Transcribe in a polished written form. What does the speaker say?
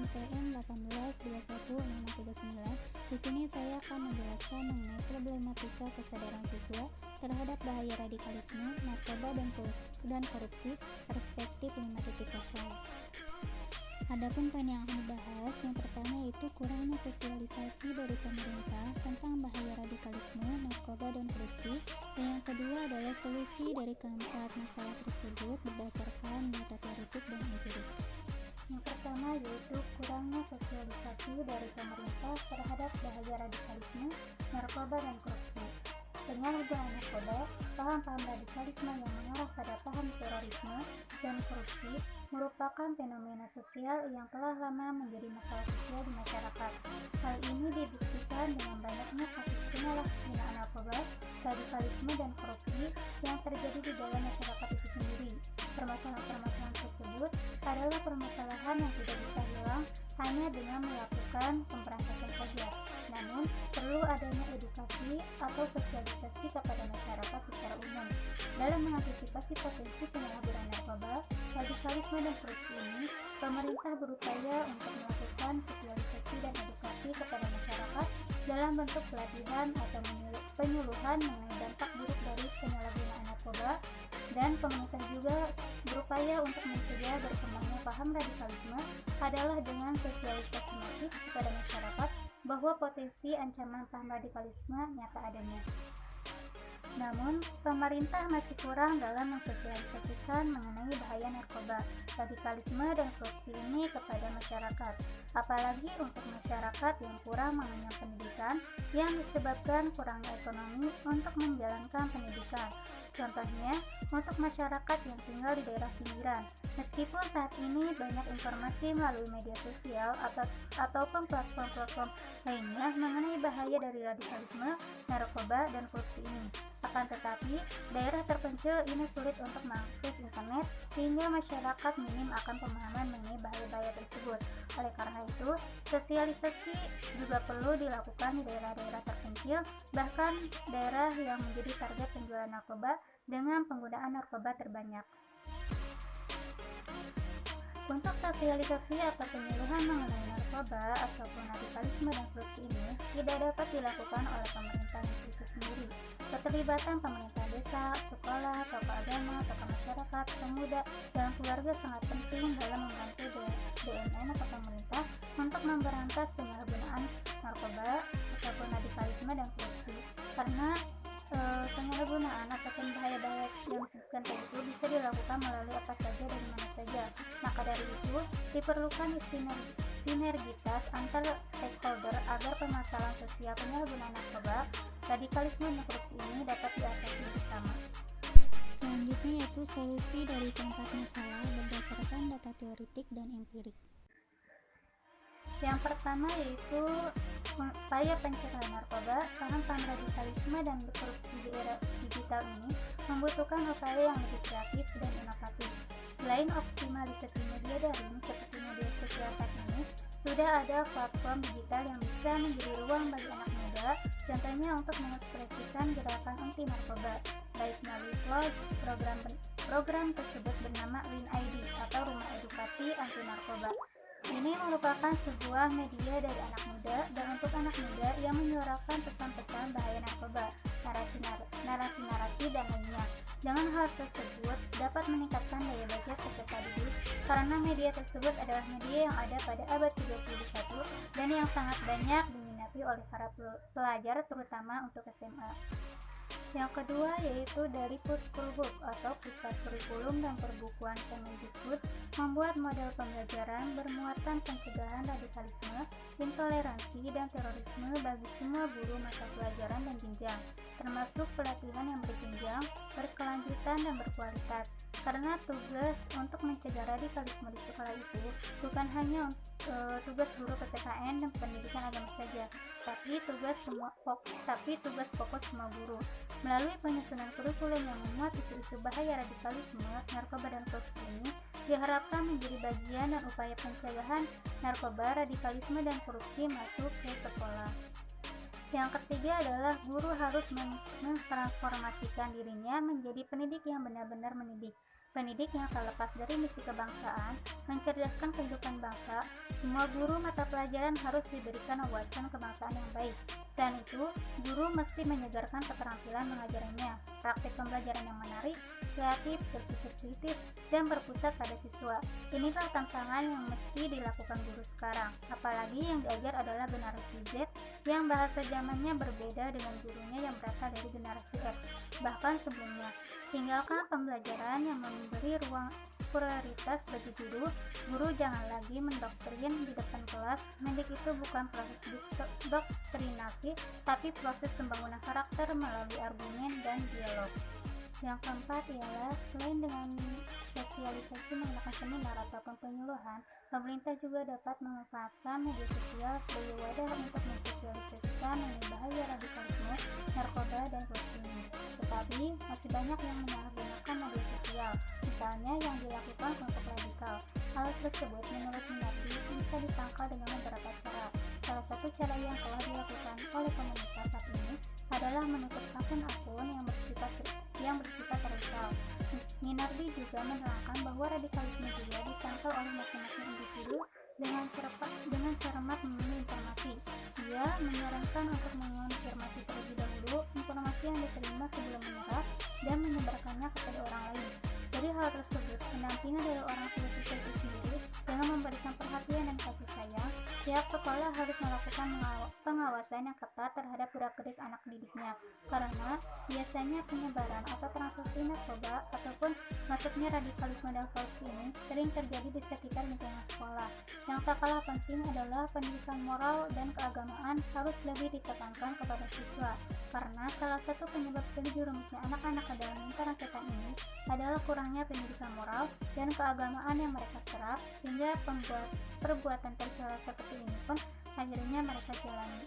SNMPTN 18216539. Di sini saya akan menjelaskan mengenai problematika kesadaran siswa terhadap bahaya radikalisme, narkoba, dan korupsi, perspektif 5.0. Adapun poin yang akan dibahas, yang pertama yaitu kurangnya sosialisasi dari pemerintah tentang bahaya radikalisme, narkoba, dan korupsi, dan yang kedua adalah solusi dari keempat masalah tersebut berdasarkan data teoretik dan empirik. Yang pertama yaitu kurangnya sosialisasi dari pemerintah terhadap bahaya radikalisme, narkoba, dan korupsi. Penyalahgunaan narkoba, paham-paham radikalisme yang mengarah pada paham terorisme dan korupsi merupakan fenomena sosial yang telah lama menjadi masalah sosial di masyarakat. Hal ini dibuktikan dengan banyaknya kasus penyalahgunaan narkoba, radikalisme, dan korupsi yang terjadi di dalam masyarakat itu sendiri. Permasalahan-permasalahan tersebut adalah permasalahan yang tidak bisa hilang hanya dengan melakukan pemberantasan saja. Namun, perlu adanya edukasi atau sosialisasi kepada masyarakat secara umum. Dalam mengantisipasi potensi penyalahgunaan narkoba, radikalisme, dan korupsi ini, pemerintah berupaya untuk melakukan sosialisasi dan edukasi kepada masyarakat dalam bentuk pelatihan atau penyuluhan mengenai dampak buruk dari penyalahgunaan narkoba, dan pemerintah juga berupaya untuk mencegah berkembangnya paham radikalisme adalah dengan sosialisasi masif kepada masyarakat bahwa potensi ancaman paham radikalisme nyata adanya. Namun, pemerintah masih kurang dalam mensosialisasikan mengenai bahaya narkoba, radikalisme, dan korupsi ini kepada masyarakat, apalagi untuk masyarakat yang kurang mengenyam pendidikan yang disebabkan kurangnya ekonomi untuk menjalankan pendidikan. Contohnya, untuk masyarakat yang tinggal di daerah pinggiran, meskipun saat ini banyak informasi melalui media sosial ataupun platform-platform lainnya mengenai bahaya dari radikalisme, narkoba, dan korupsi ini. Akan tetapi, daerah terpencil ini sulit untuk mengakses internet sehingga masyarakat minim akan pemahaman mengenai bahaya-bahaya tersebut. Oleh karena itu, sosialisasi juga perlu dilakukan di daerah-daerah terpencil, bahkan daerah yang menjadi target penjualan narkoba dengan penggunaan narkoba terbanyak. Untuk sosialisasi atau penyuluhan mengenai narkoba ataupun radikalisme dan korupsi ini tidak dapat dilakukan oleh pemerintah itu sendiri. Keterlibatan pemerintah desa, sekolah, tokoh agama, tokoh masyarakat, pemuda, dan keluarga sangat penting dalam membantu BNN atau pemerintah untuk memberantas penyalahgunaan narkoba ataupun radikalisme dan korupsi. Karena penyalahgunaan ataupun bahaya-bahaya yang disebutkan tadi itu bisa dilakukan melalui apa saja dan mana saja. Maka dari itu diperlukan sinergitas antar stakeholder agar permasalahan sosial penyalahgunaan narkoba, radikalisme, dan korupsi ini dapat diatasi bersama. Selanjutnya yaitu solusi dari keempat masalah berdasarkan data teoretik dan empirik. Yang pertama yaitu upaya pencegahan narkoba, paham radikalisme, dan korupsi di era digital ini membutuhkan upaya yang lebih kreatif dan inovatif. Selain optimalisasi media daring seperti media sosial saat ini, sudah ada platform digital yang bisa menjadi ruang bagi anak muda, contohnya untuk mengekspresikan gerakan anti narkoba, baik melalui vlog. Program tersebut bernama Win ID atau Rumah Edukasi Anti Narkoba. Ini merupakan sebuah media dari anak muda dan untuk anak muda yang menyuarakan pesan-pesan bahaya narkoba, narasi-narasi, dan lainnya. Dengan hal tersebut dapat meningkatkan daya baca peserta didik karena media tersebut adalah media yang ada pada abad 21 dan yang sangat banyak diminati oleh para pelajar terutama untuk SMA. Yang kedua yaitu dari Puskulhub atau Pusat Kurikulum dan Perbukuan Kemendikbud membuat model pembelajaran bermuatan pencegahan radikalisme, intoleransi, dan terorisme bagi semua guru mata pelajaran dan jenjang, termasuk pelatihan yang berjenjang, berkelanjutan, dan berkualitas. Karena tugas untuk mencegah radikalisme di sekolah itu bukan hanya tugas guru PPKN dan pendidikan agama saja, tapi tugas pokok semua guru. Melalui penyusunan kurikulum yang memuat isu-isu bahaya radikalisme, narkoba, dan korupsi ini diharapkan menjadi bagian dan upaya pencegahan narkoba, radikalisme, dan korupsi masuk ke sekolah. Yang ketiga adalah guru harus mentransformasikan dirinya menjadi pendidik yang benar-benar mendidik. pendidik yang tak lepas dari misi kebangsaan, mencerdaskan kehidupan bangsa. Semua guru mata pelajaran harus diberikan wawasan kebangsaan yang baik. Selain itu, guru mesti menyegarkan keterampilan mengajarnya, praktik pembelajaran yang menarik, kreatif, berpikir kritis, dan berpusat pada siswa. Inilah tantangan yang mesti dilakukan guru sekarang, apalagi yang diajar adalah generasi Z yang bahasa zamannya berbeda dengan gurunya yang berasal dari generasi X. Bahkan sebelumnya, tinggalkan pembelajaran yang memberi ruang prioritas bagi guru jangan lagi mendoktrin di depan kelas. Mendidik itu bukan proses doktrinasi, tapi proses pembangunan karakter melalui argumen dan dialog. Yang keempat ialah selain dengan sosialisasi menggunakan seminar ataupun penyuluhan, pemerintah juga dapat memanfaatkan media sosial sebagai wadah untuk mensosialisasikan mengenai bahaya radikalisme, narkoba, dan korupsi. Tetapi masih banyak yang menyalahgunakan media sosial, misalnya yang dilakukan kelompok radikal. Hal tersebut menurut Minardi bisa ditangkal dengan beberapa cara. Salah satu cara yang telah dilakukan oleh komunitas saat ini adalah menutup akun-akun yang bersifat radikal. Minardi juga menerangkan bahwa radikalisme juga ditangkal oleh masing-masing individu dengan cermat memilih informasi. Dia menyarankan untuk mengonfirmasi terlebih dahulu informasi yang diterima sebelum menyerah dan menyebarkannya kepada orang lain. Dari hal tersebut, pendampingan dari orang tua siswa itu sendiri dengan memberikan perhatian dan kasih sayang, pihak sekolah harus melakukan pengawasan yang ketat terhadap gerak-gerik anak didiknya, karena biasanya penyebaran atau transaksi narkoba ataupun masuknya radikalisme dan korupsi ini sering terjadi di sekitar lingkungan sekolah. Yang tak kalah penting adalah pendidikan moral dan keagamaan harus lebih ditekankan kepada siswa, karena salah satu penyebab terjerumusnya anak-anak ke dalam lingkaran setan ini adalah kurangnya pendidikan moral dan keagamaan yang mereka serap, sehingga perbuatan tercela seperti ini pun akhirnya mereka jalani.